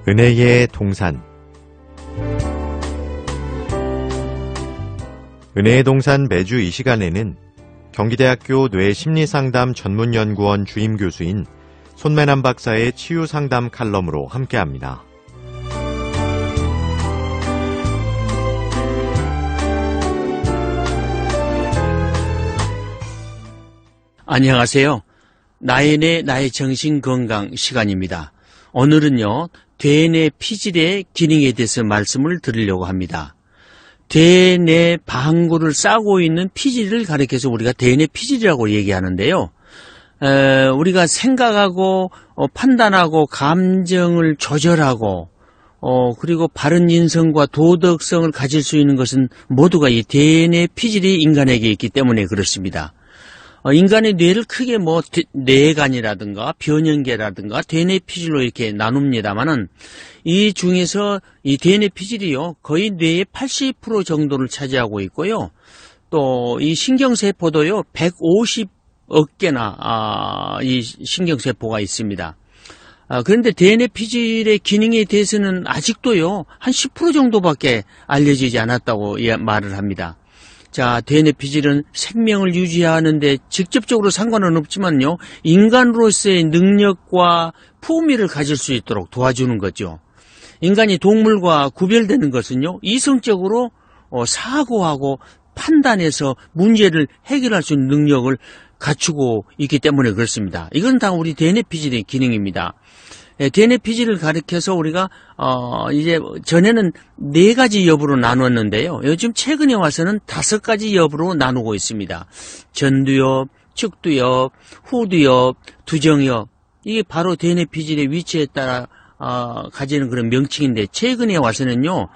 은혜의 동산. 은혜의 동산 매주 이 시간에는 경기대학교 뇌심리상담 전문연구원 주임교수인 손매남 박사의 치유상담 칼럼으로 함께합니다. 안녕하세요. 나의 나의 정신건강 시간입니다. 오늘은요, 대뇌 피질의 기능에 대해서 말씀을 드리려고 합니다. 대뇌 방구를 싸고 있는 피질을 가리켜서 우리가 대뇌 피질이라고 얘기하는데요. 우리가 생각하고 판단하고 감정을 조절하고 그리고 바른 인성과 도덕성을 가질 수 있는 것은 모두가 이 대뇌 피질이 인간에게 있기 때문에 그렇습니다. 인간의 뇌를 크게 뇌간이라든가 변연계라든가 대뇌 피질로 이렇게 나눕니다만은 이 중에서 이 대뇌 피질이요 거의 뇌의 80% 정도를 차지하고 있고요. 또 이 신경세포도요 150억 개나 이 신경세포가 있습니다. 그런데 대뇌 피질의 기능에 대해서는 아직도요 한 10% 정도밖에 알려지지 않았다고 말을 합니다. 자, 대뇌 피질은 생명을 유지하는데 직접적으로 상관은 없지만요, 인간으로서의 능력과 품위를 가질 수 있도록 도와주는 거죠. 인간이 동물과 구별되는 것은요, 이성적으로 사고하고 판단해서 문제를 해결할 수 있는 능력을 갖추고 있기 때문에 그렇습니다. 이건 다 우리 대뇌 피질의 기능입니다. 대뇌 피질을 가리켜서 우리가 이제 전에는 4가지 엽으로 나눴는데요. 요즘 최근에 와서는 5가지 엽으로 나누고 있습니다. 전두엽, 측두엽, 후두엽, 두정엽. 이게 바로 대뇌 피질의 위치에 따라 가지는 그런 명칭인데, 최근에 와서는요,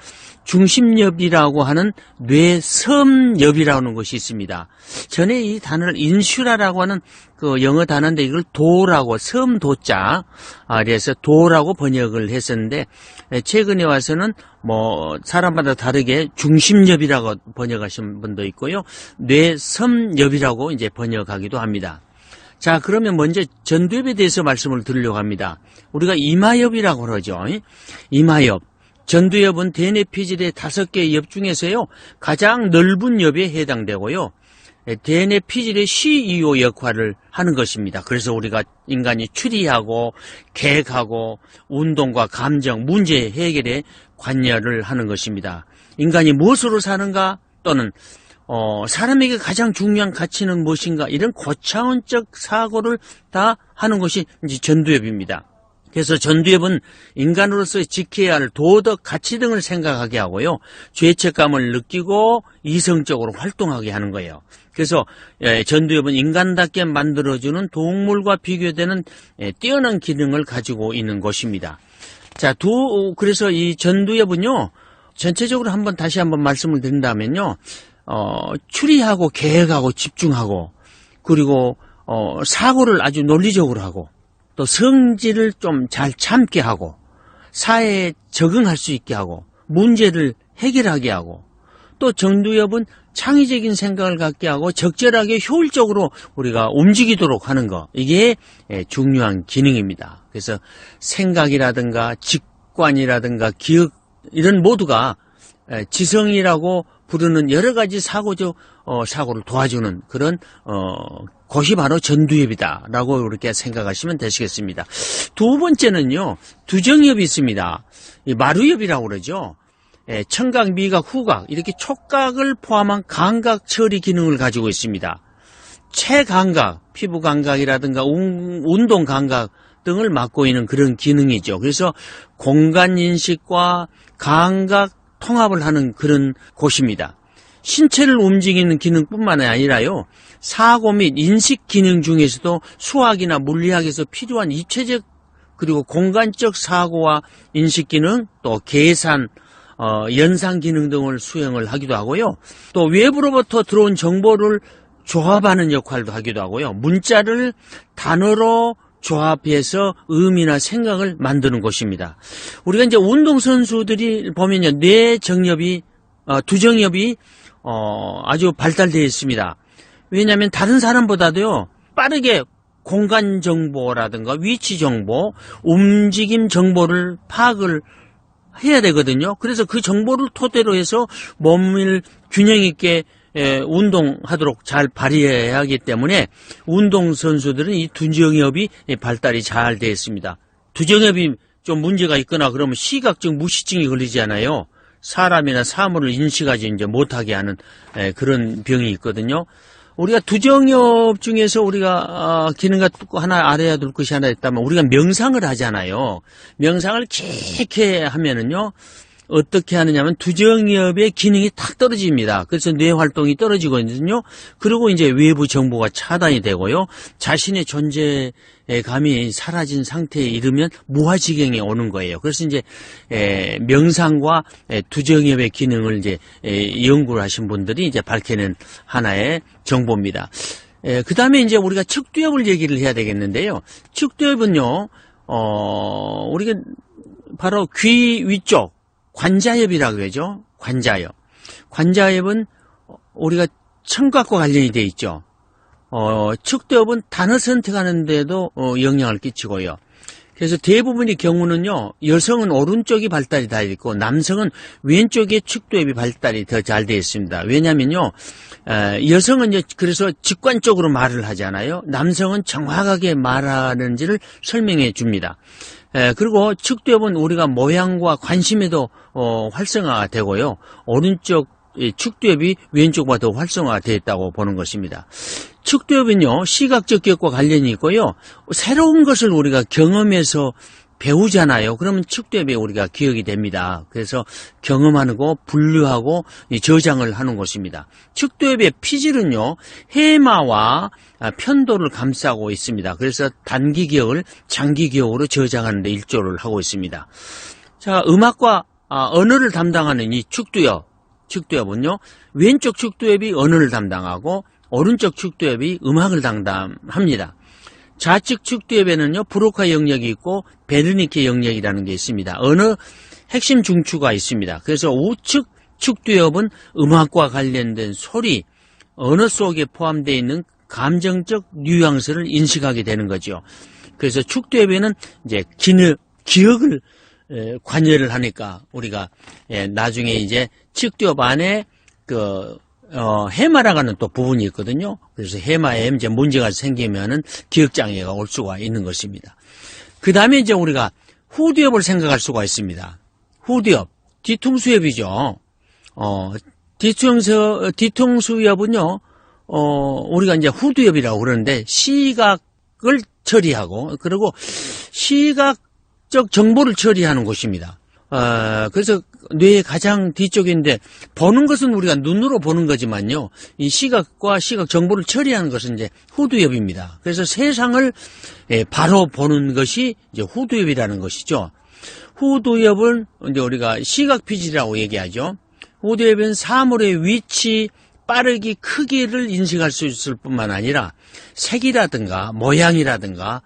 중심엽이라고 하는 뇌섬엽이라는 것이 있습니다. 전에 이 단어를 인슈라라고 하는 그 영어 단어인데 이걸 도라고, 섬도자, 그래서 도라고 번역을 했었는데, 최근에 와서는 사람마다 다르게 중심엽이라고 번역하신 분도 있고요, 뇌섬엽이라고 이제 번역하기도 합니다. 자, 그러면 먼저 전두엽에 대해서 말씀을 드리려고 합니다. 우리가 이마엽이라고 그러죠. 이마엽. 전두엽은 대뇌 피질의 5개의 엽 중에서요, 가장 넓은 엽에 해당되고요, 대뇌 피질의 CEO 역할을 하는 것입니다. 그래서 우리가 인간이 추리하고 계획하고 운동과 감정, 문제 해결에 관여를 하는 것입니다. 인간이 무엇으로 사는가, 또는 사람에게 가장 중요한 가치는 무엇인가, 이런 고차원적 사고를 다 하는 것이 이제 전두엽입니다. 그래서 전두엽은 인간으로서 지켜야 할 도덕, 가치 등을 생각하게 하고요, 죄책감을 느끼고 이성적으로 활동하게 하는 거예요. 그래서 전두엽은 인간답게 만들어주는 동물과 비교되는 뛰어난 기능을 가지고 있는 것입니다. 자, 그래서 이 전두엽은요, 전체적으로 다시 한번 말씀을 드린다면요, 추리하고 계획하고 집중하고, 그리고 사고를 아주 논리적으로 하고, 또 성질을 좀 잘 참게 하고, 사회에 적응할 수 있게 하고, 문제를 해결하게 하고, 또 전두엽은 창의적인 생각을 갖게 하고 적절하게 효율적으로 우리가 움직이도록 하는 것, 이게 중요한 기능입니다. 그래서 생각이라든가 직관이라든가 기억, 이런 모두가 지성이라고 부르는 여러 가지 사고를 도와주는 그런 곳이 바로 전두엽이다라고 이렇게 생각하시면 되시겠습니다. 두 번째는요, 두정엽이 있습니다. 이 마루엽이라고 그러죠. 청각, 미각, 후각, 이렇게 촉각을 포함한 감각 처리 기능을 가지고 있습니다. 체감각, 피부 감각이라든가 운동 감각 등을 맡고 있는 그런 기능이죠. 그래서 공간 인식과 감각 통합을 하는 그런 곳입니다. 신체를 움직이는 기능뿐만 아니라요, 사고 및 인식 기능 중에서도 수학이나 물리학에서 필요한 입체적 그리고 공간적 사고와 인식 기능, 또 계산, 연상 기능 등을 수행을 하기도 하고요, 또 외부로부터 들어온 정보를 조합하는 역할도 하기도 하고요, 문자를 단어로 조합해서 의미나 생각을 만드는 것입니다. 우리가 이제 운동선수들이 보면요, 뇌정엽이, 두정엽이 아주 발달되어 있습니다. 왜냐하면 다른 사람보다도요, 빠르게 공간 정보라든가 위치 정보, 움직임 정보를 파악을 해야 되거든요. 그래서 그 정보를 토대로 해서 몸을 균형 있게 운동하도록 잘 발휘해야 하기 때문에 운동선수들은 이 두정엽이 발달이 잘 되어 있습니다. 두정엽이 좀 문제가 있거나 그러면 시각적 무시증이 걸리잖아요. 사람이나 사물을 인식하지 이제 못하게 하는 그런 병이 있거든요. 우리가 두정엽 중에서 우리가 기능 하나 알아야 될 것이 하나 있다면 우리가 명상을 하잖아요. 명상을 길게 하면은요. 어떻게 하느냐면 두정엽의 기능이 탁 떨어집니다. 그래서 뇌 활동이 떨어지거든요. 그리고 이제 외부 정보가 차단이 되고요. 자신의 존재감이 사라진 상태에 이르면 무아지경에 오는 거예요. 그래서 이제 명상과 두정엽의 기능을 이제 연구를 하신 분들이 이제 밝혀낸 하나의 정보입니다. 그 다음에 이제 우리가 측두엽을 얘기를 해야 되겠는데요. 측두엽은요, 우리가 바로 귀 위쪽 관자엽이라고 하죠. 관자엽. 관자엽은 우리가 청각과 관련이 돼 있죠. 측두엽은 단어 선택하는 데도 영향을 끼치고요. 그래서 대부분의 경우는요, 여성은 오른쪽이 발달이 다 있고 남성은 왼쪽에 측두엽이 발달이 더 잘 되어 있습니다. 왜냐면요, 여성은 이제 그래서 직관적으로 말을 하잖아요. 남성은 정확하게 말하는지를 설명해 줍니다. 그리고 측두엽은 우리가 모양과 관심에도 활성화가 되고요. 오른쪽 측두엽이 왼쪽보다 더 활성화가 되어 있다고 보는 것입니다. 측두엽은요, 시각적 기억과 관련이 있고요. 새로운 것을 우리가 경험해서 배우잖아요. 그러면 측두엽에 우리가 기억이 됩니다. 그래서 경험하고 분류하고 저장을 하는 것입니다. 측두엽의 피질은요, 해마와 편도를 감싸고 있습니다. 그래서 단기 기억을 장기 기억으로 저장하는 데 일조를 하고 있습니다. 자, 음악과 언어를 담당하는 이 측두엽은요, 왼쪽 측두엽이 언어를 담당하고 오른쪽 측두엽이 음악을 담당합니다. 좌측 측두엽에는요, 브로카 영역이 있고 베르니케 영역이라는 게 있습니다. 어느 핵심 중추가 있습니다. 그래서 우측 측두엽은 음악과 관련된 소리, 언어 속에 포함되어 있는 감정적 뉘앙스를 인식하게 되는 거죠. 그래서 측두엽에는 이제 기억을 관여를 하니까 우리가 나중에 이제 측두엽 안에 해마라고 하는 또 부분이 있거든요. 그래서 해마에 이제 문제가 생기면은 기억장애가 올 수가 있는 것입니다. 그 다음에 이제 우리가 후두엽을 생각할 수가 있습니다. 후두엽, 뒤통수엽이죠. 뒤통수엽은요, 우리가 이제 후두엽이라고 그러는데 시각을 처리하고, 그리고 시각적 정보를 처리하는 곳입니다. 그래서 뇌의 가장 뒤쪽인데 보는 것은 우리가 눈으로 보는 거지만요, 이 시각과 시각 정보를 처리하는 것은 이제 후두엽입니다. 그래서 세상을 바로 보는 것이 이제 후두엽이라는 것이죠. 후두엽은 이제 우리가 시각 피질이라고 얘기하죠. 후두엽은 사물의 위치, 빠르기, 크기를 인식할 수 있을 뿐만 아니라 색이라든가 모양이라든가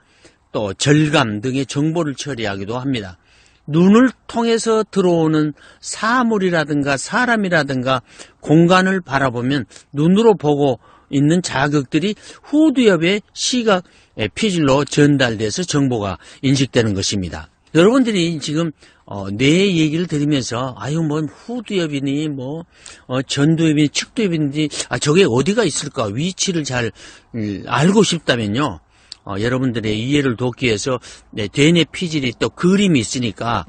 또 절감 등의 정보를 처리하기도 합니다. 눈을 통해서 들어오는 사물이라든가 사람이라든가 공간을 바라보면 눈으로 보고 있는 자극들이 후두엽의 시각 피질로 전달돼서 정보가 인식되는 것입니다. 여러분들이 지금 뇌 얘기를 들으면서 뭐 후두엽이니 전두엽이니 측두엽이니 저게 어디가 있을까 위치를 잘 알고 싶다면요. 여러분들의 이해를 돕기 위해서 뇌내 피질이 또 그림이 있으니까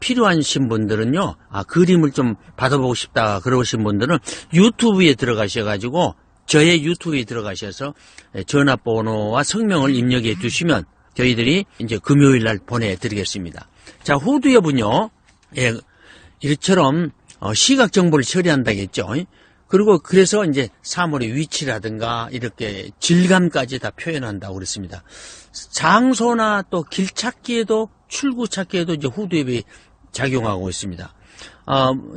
필요하신 분들은요, 그림을 좀 받아보고 싶다 그러신 분들은 유튜브에 들어가셔가지고 저의 유튜브에 들어가셔서 전화번호와 성명을 입력해 두시면 저희들이 이제 금요일 날 보내드리겠습니다. 자, 후두엽은요, 이처럼 시각 정보를 처리한다겠죠. 그리고 그래서 이제 사물의 위치라든가 이렇게 질감까지 다 표현한다고 그랬습니다. 장소나 또 길 찾기에도 출구 찾기에도 이제 후두엽이 작용하고 있습니다.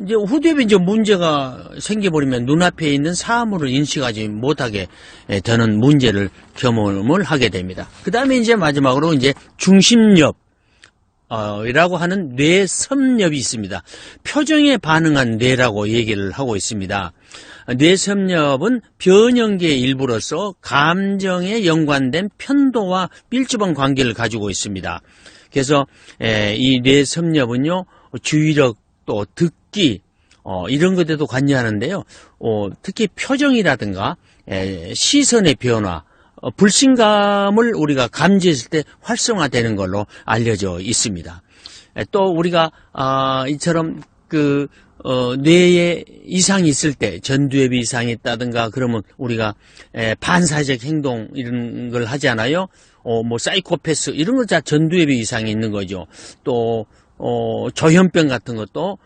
이제 후두엽에 이제 문제가 생겨버리면 눈앞에 있는 사물을 인식하지 못하게 되는 문제를 경험을 하게 됩니다. 그 다음에 이제 마지막으로 이제 중심엽, 이라고 하는 뇌 섭렵이 있습니다. 표정에 반응한 뇌라고 얘기를 하고 있습니다. 뇌 섭렵은 변형계의 일부로서 감정에 연관된 편도와 밀접한 관계를 가지고 있습니다. 그래서 이 뇌 섭렵은요, 주의력 또 듣기 이런 것에도 관여하는데요. 특히 표정이라든가 시선의 변화, 불신감을 우리가 감지했을 때 활성화되는 걸로 알려져 있습니다. 또 우리가 이처럼 뇌에 이상이 있을 때, 전두엽이 이상이 있다든가 그러면 우리가 반사적 행동 이런 걸 하지 않아요? 뭐 사이코패스 이런 거 다 전두엽이 이상이 있는 거죠. 또 조현병 같은 것도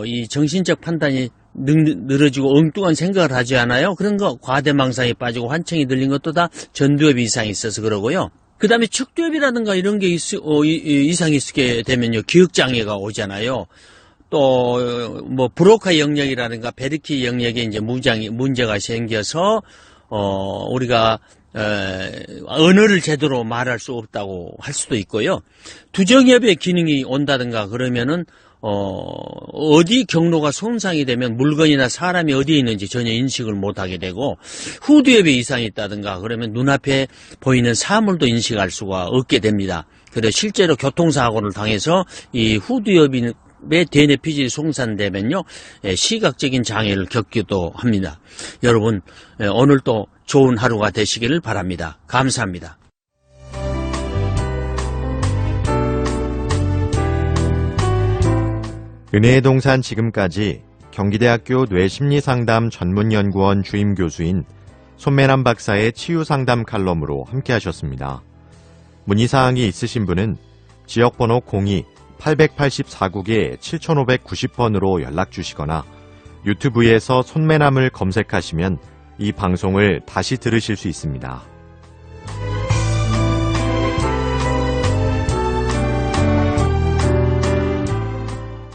이 정신적 판단이 늘어지고 엉뚱한 생각을 하지 않아요? 그런 거 과대망상에 빠지고 환청이 들린 것도 다 전두엽이 이상이 있어서 그러고요. 그 다음에 측두엽이라든가 이런 게 이상이 있게 되면요, 기억장애가 오잖아요. 또 뭐 브로카 영역이라든가 베르키 영역에 이제 문제가 생겨서 우리가 언어를 제대로 말할 수 없다고 할 수도 있고요. 두정엽의 기능이 온다든가 그러면은 어디 경로가 손상이 되면 물건이나 사람이 어디에 있는지 전혀 인식을 못하게 되고, 후두엽에 이상이 있다든가 그러면 눈앞에 보이는 사물도 인식할 수가 없게 됩니다. 그래서 실제로 교통사고를 당해서 이 후두엽의 대뇌 피질이 손상되면요, 시각적인 장애를 겪기도 합니다. 여러분, 오늘도 좋은 하루가 되시기를 바랍니다. 감사합니다. 은혜의 동산 지금까지 경기대학교 뇌심리상담 전문연구원 주임교수인 손매남 박사의 치유상담 칼럼으로 함께하셨습니다. 문의사항이 있으신 분은 지역번호 02-884국에 7590번으로 연락주시거나 유튜브에서 손매남을 검색하시면 이 방송을 다시 들으실 수 있습니다.